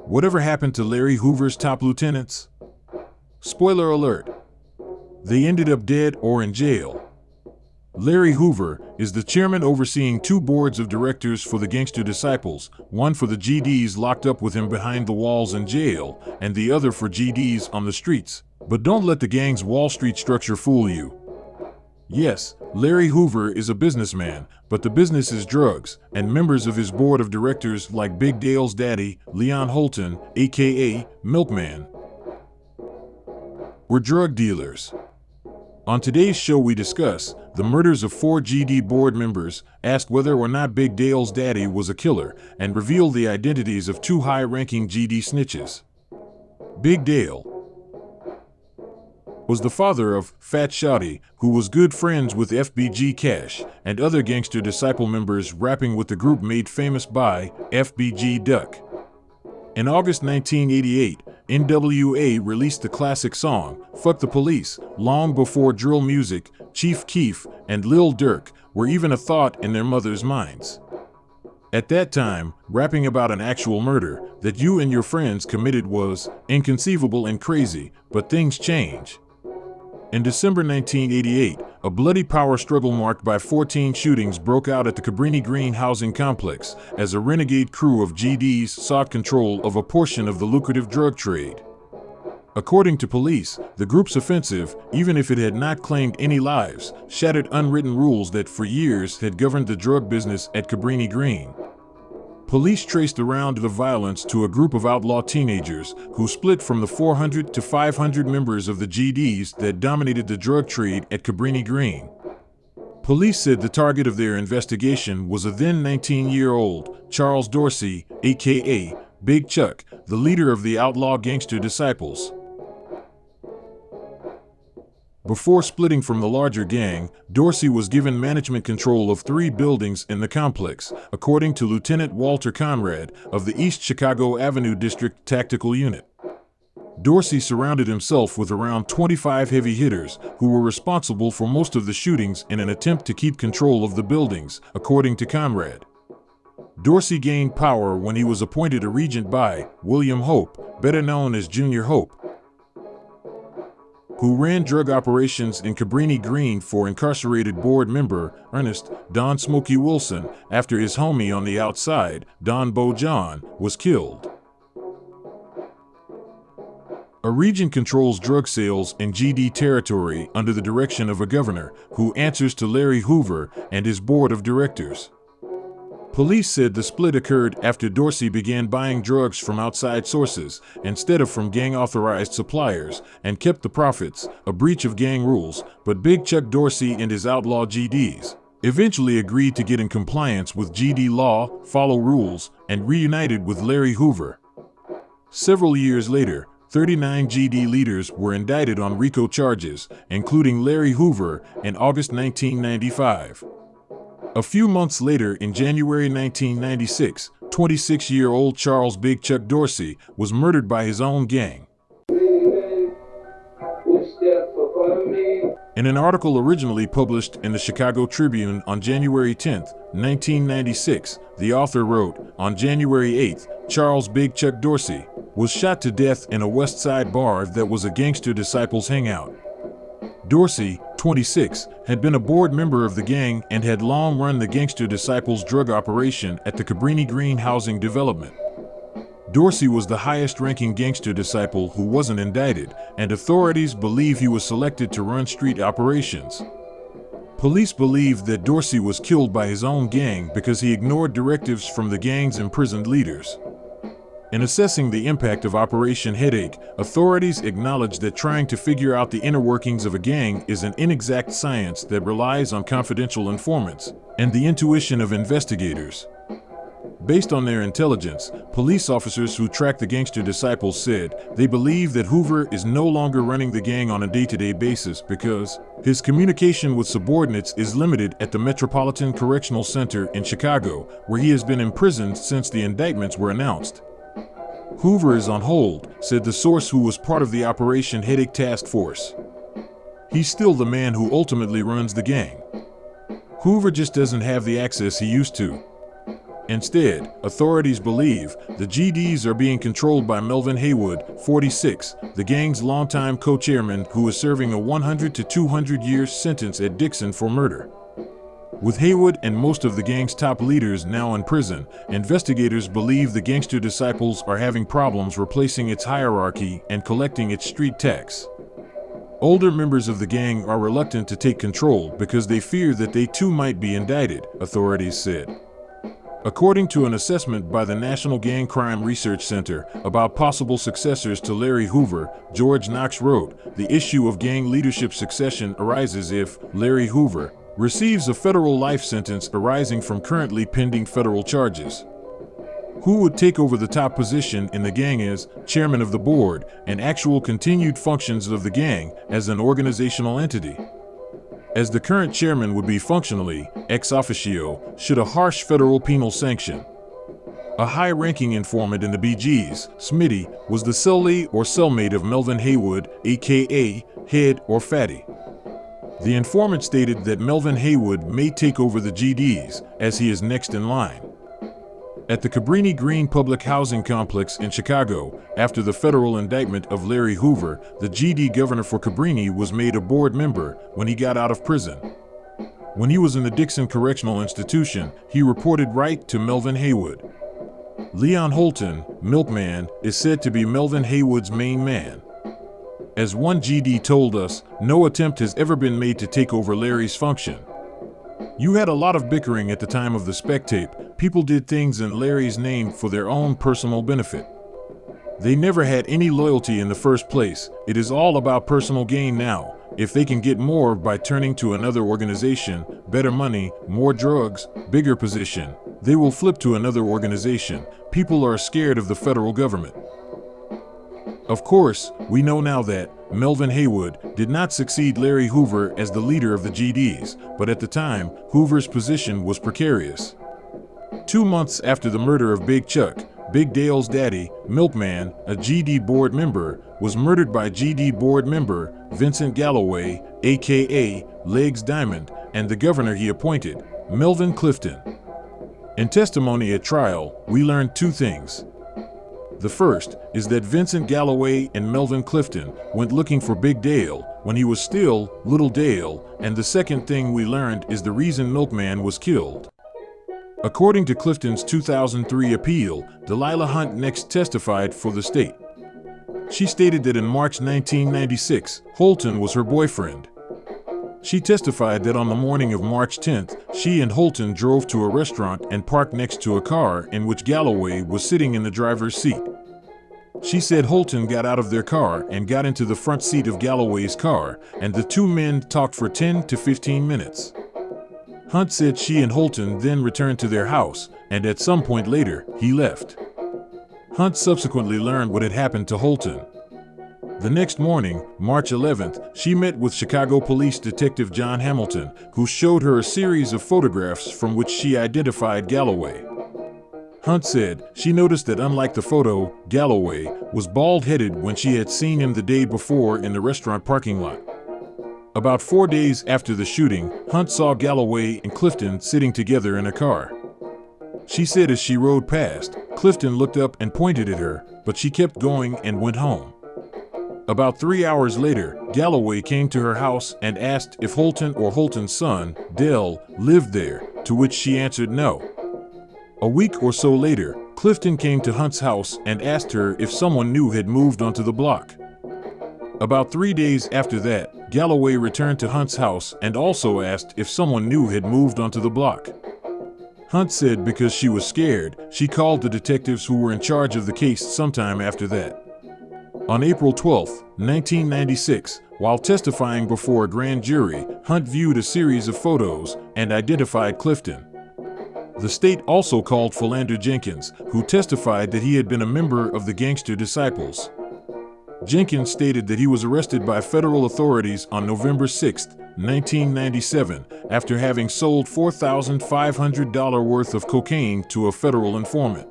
Whatever happened to Larry Hoover's top lieutenants? Spoiler alert. They ended up dead or in jail. Larry Hoover is the chairman overseeing two boards of directors for the Gangster Disciples, one for the GDs locked up with him behind the walls in jail, and the other for GDs on the streets. But don't let the gang's Wall Street structure fool you. Yes, Larry Hoover is a businessman, but the business is drugs, and members of his board of directors like Big Dale's daddy, Leon Holton, aka Milkman, were drug dealers. On today's show we discuss the murders of 4 GD board members, ask whether or not Big Dale's daddy was a killer, and reveal the identities of 2 high-ranking GD snitches. Big Dale was the father of Fat Shawty, who was good friends with FBG Cash and other Gangster Disciple members, rapping with the group made famous by FBG Duck. In August 1988, NWA released the classic song, Fuck the Police, long before drill music, Chief Keef, and Lil Durk were even a thought in their mothers' minds. At that time, rapping about an actual murder that you and your friends committed was inconceivable and crazy, but things change. In December 1988, a bloody power struggle marked by 14 shootings broke out at the Cabrini Green housing complex as a renegade crew of GDs sought control of a portion of the lucrative drug trade. According to police, the group's offensive, even if it had not claimed any lives, shattered unwritten rules that for years had governed the drug business at Cabrini Green. Police traced around the violence to a group of outlaw teenagers who split from the 400 to 500 members of the GDs that dominated the drug trade at Cabrini Green. Police said the target of their investigation was a then 19-year-old Charles Dorsey, aka Big Chuck, the leader of the outlaw Gangster Disciples. Before splitting from the larger gang, Dorsey was given management control of 3 buildings in the complex, according to Lieutenant Walter Conrad of the East Chicago Avenue District Tactical Unit. Dorsey surrounded himself with around 25 heavy hitters who were responsible for most of the shootings in an attempt to keep control of the buildings, according to Conrad. Dorsey gained power when he was appointed a regent by William Hope, better known as Junior Hope, who ran drug operations in Cabrini Green for incarcerated board member Ernest Don Smokey Wilson after his homie on the outside, Don Bo John, was killed. A regent controls drug sales in GD territory under the direction of a governor who answers to Larry Hoover and his board of directors. Police said the split occurred after Dorsey began buying drugs from outside sources instead of from gang-authorized suppliers and kept the profits, a breach of gang rules, but Big Chuck Dorsey and his outlaw GDs eventually agreed to get in compliance with GD law, follow rules, and reunited with Larry Hoover. Several years later, 39 GD leaders were indicted on RICO charges, including Larry Hoover, in August 1995. A few months later, in January 1996, 26-year-old Charles Big Chuck Dorsey was murdered by his own gang. In an article originally published in the Chicago Tribune on January 10, 1996, the author wrote, "On January 8, Charles Big Chuck Dorsey was shot to death in a West Side bar that was a Gangster Disciples hangout." Dorsey, 26, had been a board member of the gang and had long run the Gangster Disciples drug operation at the Cabrini Green housing development. Dorsey was the highest-ranking Gangster Disciple who wasn't indicted, and authorities believe he was selected to run street operations. Police believe that Dorsey was killed by his own gang because he ignored directives from the gang's imprisoned leaders. In assessing the impact of Operation Headache, authorities acknowledge that trying to figure out the inner workings of a gang is an inexact science that relies on confidential informants and the intuition of investigators. Based on their intelligence, police officers who tracked the Gangster Disciples said they believe that Hoover is no longer running the gang on a day-to-day basis because his communication with subordinates is limited at the Metropolitan Correctional Center in Chicago, where he has been imprisoned since the indictments were announced. Hoover is on hold, said the source who was part of the Operation Headache Task Force. He's still the man who ultimately runs the gang. Hoover just doesn't have the access he used to. Instead, authorities believe the GDs are being controlled by Melvin Haywood, 46, the gang's longtime co-chairman who is serving a 100 to 200 year sentence at Dixon for murder. With Haywood and most of the gang's top leaders now in prison, investigators believe the Gangster Disciples are having problems replacing its hierarchy and collecting its street tax. Older members of the gang are reluctant to take control because they fear that they too might be indicted, authorities said. According to an assessment by the National Gang Crime Research Center about possible successors to Larry Hoover, George Knox wrote, the issue of gang leadership succession arises if Larry Hoover receives a federal life sentence arising from currently pending federal charges. Who would take over the top position in the gang as chairman of the board and actual continued functions of the gang as an organizational entity? As the current chairman would be functionally, ex officio, should a harsh federal penal sanction. A high-ranking informant in the BGs, Smitty, was the cellie or cellmate of Melvin Haywood, aka Head or Fatty. The informant stated that Melvin Haywood may take over the GDs, as he is next in line. At the Cabrini Green Public Housing Complex in Chicago, after the federal indictment of Larry Hoover, the GD governor for Cabrini was made a board member when he got out of prison. When he was in the Dixon Correctional Institution, he reported right to Melvin Haywood. Leon Holton, milkman, is said to be Melvin Haywood's main man. As one GD told us, no attempt has ever been made to take over Larry's function. You had a lot of bickering at the time of the spec tape. People did things in Larry's name for their own personal benefit. They never had any loyalty in the first place. It is all about personal gain now. If they can get more by turning to another organization, better money, more drugs, bigger position, they will flip to another organization. People are scared of the federal government. Of course, we know now that Melvin Haywood did not succeed Larry Hoover as the leader of the GDs, but at the time, Hoover's position was precarious. 2 months after the murder of Big Chuck, Big Dale's daddy, Milkman, a GD board member, was murdered by GD board member Vincent Galloway, aka Legs Diamond, and the governor he appointed, Melvin Clifton. In testimony at trial, we learned 2 things. The first is that Vincent Galloway and Melvin Clifton went looking for Big Dale when he was still Little Dale, and the second thing we learned is the reason Milkman was killed. According to Clifton's 2003 appeal, Delilah Hunt next testified for the state. She stated that in March 1996, Holton was her boyfriend. She testified that on the morning of March 10th, she and Holton drove to a restaurant and parked next to a car in which Galloway was sitting in the driver's seat. She said Holton got out of their car and got into the front seat of Galloway's car, and the 2 men talked for 10 to 15 minutes. Hunt said she and Holton then returned to their house, and at some point later, he left. Hunt subsequently learned what had happened to Holton. The next morning, March 11th, she met with Chicago Police Detective John Hamilton, who showed her a series of photographs from which she identified Galloway. Hunt said she noticed that unlike the photo, Galloway was bald-headed when she had seen him the day before in the restaurant parking lot. About 4 days after the shooting, Hunt saw Galloway and Clifton sitting together in a car. She said as she rode past, Clifton looked up and pointed at her, but she kept going and went home. About 3 hours later, Galloway came to her house and asked if Holton or Holton's son, Dell, lived there, to which she answered no. A week or so later, Clifton came to Hunt's house and asked her if someone new had moved onto the block. About 3 days after that, Galloway returned to Hunt's house and also asked if someone new had moved onto the block. Hunt said because she was scared, she called the detectives who were in charge of the case sometime after that. On April 12, 1996, while testifying before a grand jury, Hunt viewed a series of photos and identified Clifton. The state also called Philander Jenkins, who testified that he had been a member of the Gangster Disciples. Jenkins stated that he was arrested by federal authorities on November 6, 1997, after having sold $4,500 worth of cocaine to a federal informant.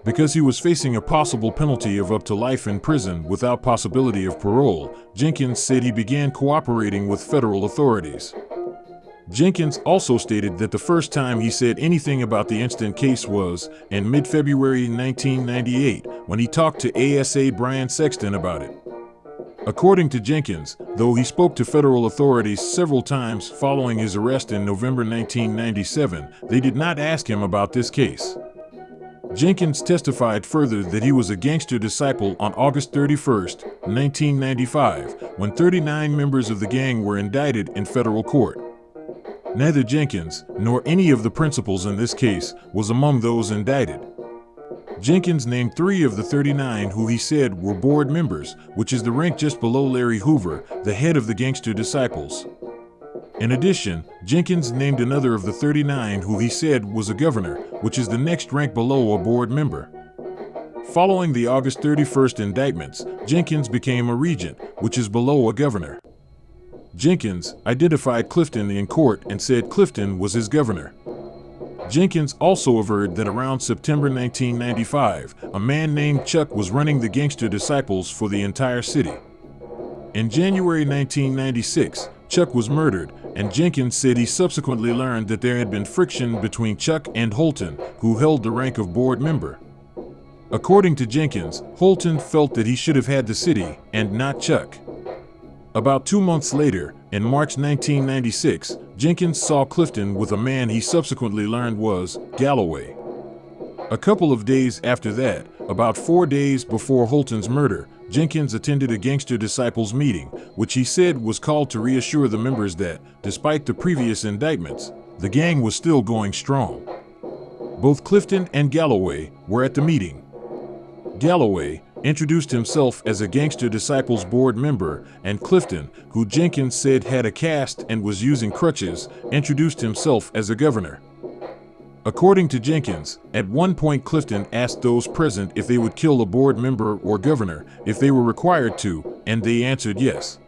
Because he was facing a possible penalty of up to life in prison without possibility of parole, Jenkins said he began cooperating with federal authorities. Jenkins also stated that the first time he said anything about the instant case was in mid-February 1998 when he talked to ASA Brian Sexton about it. According to Jenkins, though he spoke to federal authorities several times following his arrest in November 1997, they did not ask him about this case. Jenkins testified further that he was a gangster disciple on August 31, 1995, when 39 members of the gang were indicted in federal court. Neither Jenkins nor any of the principals in this case was among those indicted. Jenkins named 3 of the 39 who he said were board members, which is the rank just below Larry Hoover, the head of the Gangster Disciples. In addition, Jenkins named another of the 39 who he said was a governor, which is the next rank below a board member. Following the August 31st indictments, Jenkins became a regent, which is below a governor. Jenkins identified Clifton in court and said Clifton was his governor. Jenkins also averred that around September 1995, a man named Chuck was running the Gangster Disciples for the entire city. In January 1996, Chuck was murdered, and Jenkins said he subsequently learned that there had been friction between Chuck and Holton, who held the rank of board member. According to Jenkins, Holton felt that he should have had the city, and not Chuck. About 2 months later, in March 1996, Jenkins saw Clifton with a man he subsequently learned was Galloway. A couple of days after that, about 4 days before Holton's murder, Jenkins attended a Gangster Disciples meeting, which he said was called to reassure the members that, despite the previous indictments, the gang was still going strong. Both Clifton and Galloway were at the meeting. Galloway introduced himself as a Gangster Disciples board member, and Clifton, who Jenkins said had a cast and was using crutches, introduced himself as a governor. According to Jenkins, at one point Clifton asked those present if they would kill a board member or governor if they were required to, and they answered yes.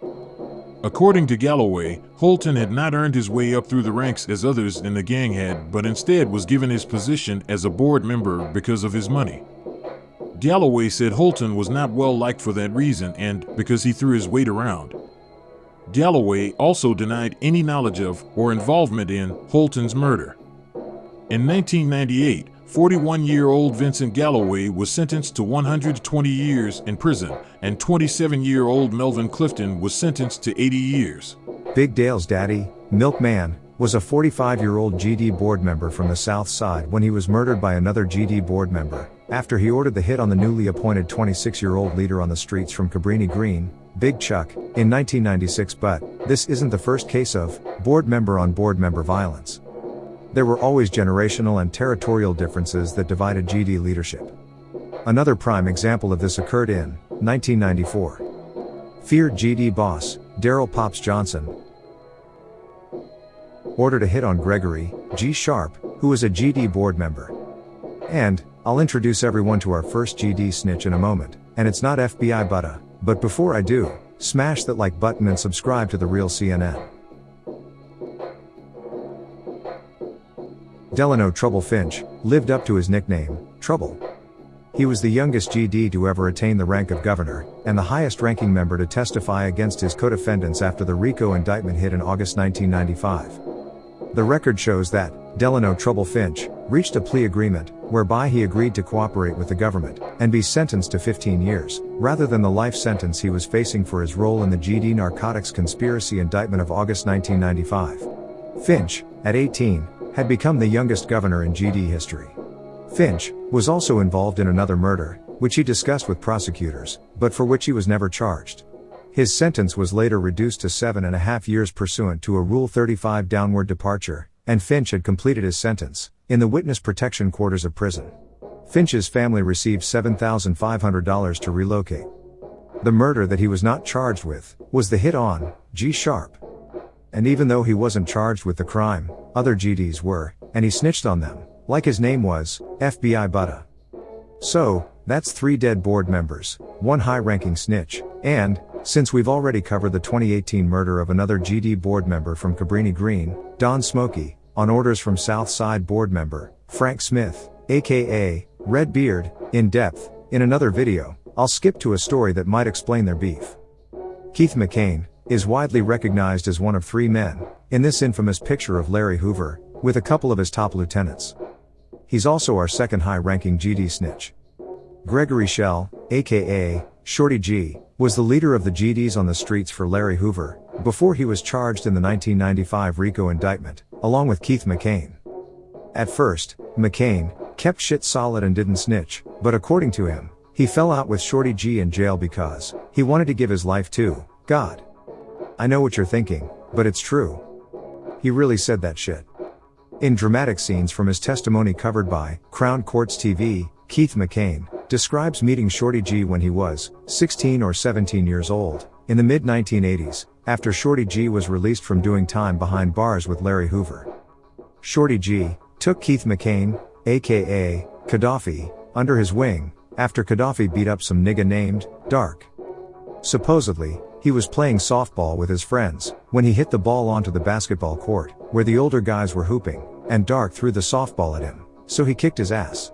According to Galloway, Holton had not earned his way up through the ranks as others in the gang had, but instead was given his position as a board member because of his money. Galloway said Holton was not well liked for that reason and because he threw his weight around. Galloway also denied any knowledge of or involvement in Holton's murder. In 1998, 41-year-old Vincent Galloway was sentenced to 120 years in prison, and 27-year-old Melvin Clifton was sentenced to 80 years. Big Dale's daddy, Milkman, was a 45-year-old GD board member from the South Side when he was murdered by another GD board member, after he ordered the hit on the newly appointed 26-year-old leader on the streets from Cabrini Green, Big Chuck, in 1996. But this isn't the first case of board member on board member violence. There were always generational and territorial differences that divided GD leadership. Another prime example of this occurred in 1994. Feared GD boss, Daryl Pops Johnson, ordered a hit on Gregory G. Sharp, who was a GD board member. And I'll introduce everyone to our first GD snitch in a moment, and it's not FBI Butta, but before I do, smash that like button and subscribe to The Real CNN. Delano Trouble Finch lived up to his nickname, Trouble. He was the youngest GD to ever attain the rank of governor, and the highest-ranking member to testify against his co-defendants after the RICO indictment hit in August 1995. The record shows that Delano Trouble Finch reached a plea agreement, whereby he agreed to cooperate with the government, and be sentenced to 15 years, rather than the life sentence he was facing for his role in the GD narcotics conspiracy indictment of August 1995. Finch, at 18, had become the youngest governor in GD history. Finch was also involved in another murder, which he discussed with prosecutors, but for which he was never charged. His sentence was later reduced to 7.5 years pursuant to a Rule 35 downward departure, and Finch had completed his sentence in the witness protection quarters of prison. Finch's family received $7,500 to relocate. The murder that he was not charged with was the hit on G. Sharp. And even though he wasn't charged with the crime, other GDs were, and he snitched on them, like his name was, FBI Butta. So, that's 3 dead board members, 1 high-ranking snitch, and, since we've already covered the 2018 murder of another GD board member from Cabrini Green, Don Smokey, on orders from South Side board member, Frank Smith, aka Red Beard, in depth, in another video, I'll skip to a story that might explain their beef. Keith McCain is widely recognized as one of 3 men in this infamous picture of Larry Hoover, with a couple of his top lieutenants. He's also our second high-ranking GD snitch. Gregory Shell, aka Shorty G, was the leader of the GDs on the streets for Larry Hoover, before he was charged in the 1995 RICO indictment, along with Keith McCain. At first, McCain kept shit solid and didn't snitch, but according to him, he fell out with Shorty G in jail because he wanted to give his life to God. I know what you're thinking, but it's true. He really said that shit. In dramatic scenes from his testimony covered by Crown Courts TV, Keith McCain describes meeting Shorty G when he was 16 or 17 years old, in the mid-1980s, after Shorty G was released from doing time behind bars with Larry Hoover. Shorty G took Keith McCain, aka Gaddafi, under his wing, after Gaddafi beat up some nigga named Dark. Supposedly, he was playing softball with his friends, when he hit the ball onto the basketball court, where the older guys were hooping, and Dark threw the softball at him, so he kicked his ass.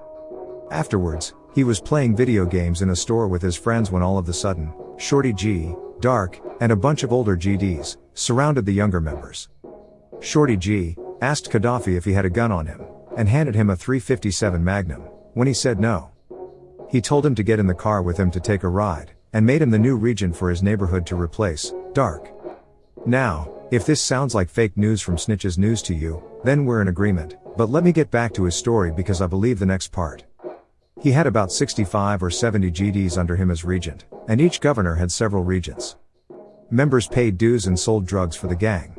Afterwards, he was playing video games in a store with his friends when all of a sudden, Shorty G, Dark, and a bunch of older GDs surrounded the younger members. Shorty G asked Gaddafi if he had a gun on him, and handed him a .357 Magnum. When he said no, he told him to get in the car with him to take a ride, and made him the new regent for his neighborhood to replace Dark. Now, if this sounds like fake news from Snitches News to you, then we're in agreement, but let me get back to his story because I believe the next part. He had about 65 or 70 GDs under him as regent, and each governor had several regents. Members paid dues and sold drugs for the gang.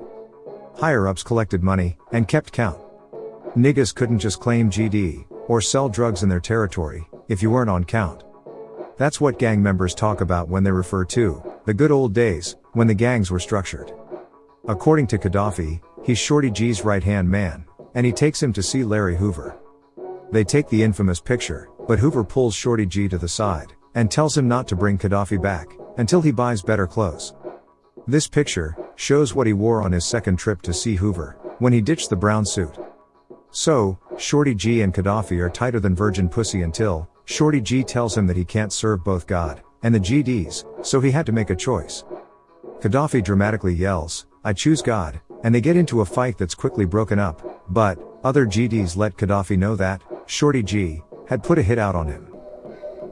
Higher-ups collected money, and kept count. Niggas couldn't just claim GD, or sell drugs in their territory, if you weren't on count. That's what gang members talk about when they refer to the good old days, when the gangs were structured. According to Gaddafi, he's Shorty G's right-hand man, and he takes him to see Larry Hoover. They take the infamous picture, but Hoover pulls Shorty G to the side, and tells him not to bring Gaddafi back, until he buys better clothes. This picture shows what he wore on his second trip to see Hoover, when he ditched the brown suit. So, Shorty G and Gaddafi are tighter than virgin pussy until Shorty G tells him that he can't serve both God and the GDs, so he had to make a choice. Gaddafi dramatically yells, "I choose God," and they get into a fight that's quickly broken up, but other GDs let Gaddafi know that Shorty G had put a hit out on him.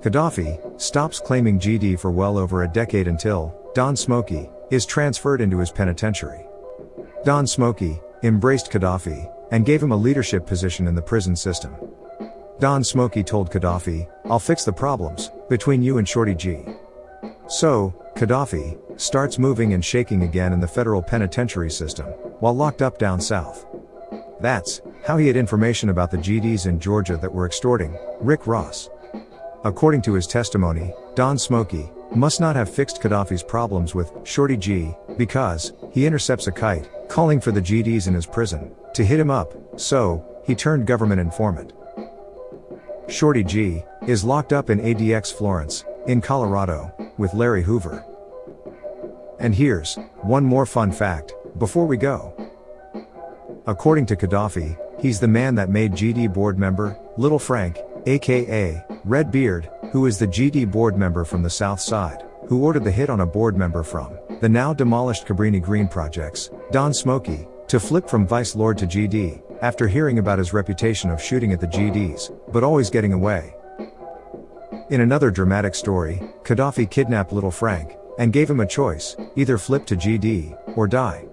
Gaddafi stops claiming GD for well over a decade until Don Smokey is transferred into his penitentiary. Don Smokey embraced Gaddafi and gave him a leadership position in the prison system. Don Smokey told Gaddafi, "I'll fix the problems between you and Shorty G." So, Gaddafi starts moving and shaking again in the federal penitentiary system, while locked up down south. That's how he had information about the GDs in Georgia that were extorting Rick Ross. According to his testimony, Don Smokey must not have fixed Gaddafi's problems with Shorty G, because he intercepts a kite, calling for the GDs in his prison to hit him up, so he turned government informant. Shorty G is locked up in ADX Florence, in Colorado, with Larry Hoover. And here's one more fun fact, before we go. According to Gaddafi, he's the man that made GD board member, Little Frank, aka Red Beard, who is the GD board member from the South Side, who ordered the hit on a board member from the now demolished Cabrini Green projects, Don Smokey, to flip from Vice Lord to GD, after hearing about his reputation of shooting at the GDs, but always getting away. In another dramatic story, Gaddafi kidnapped Little Frank, and gave him a choice, either flip to GD, or die.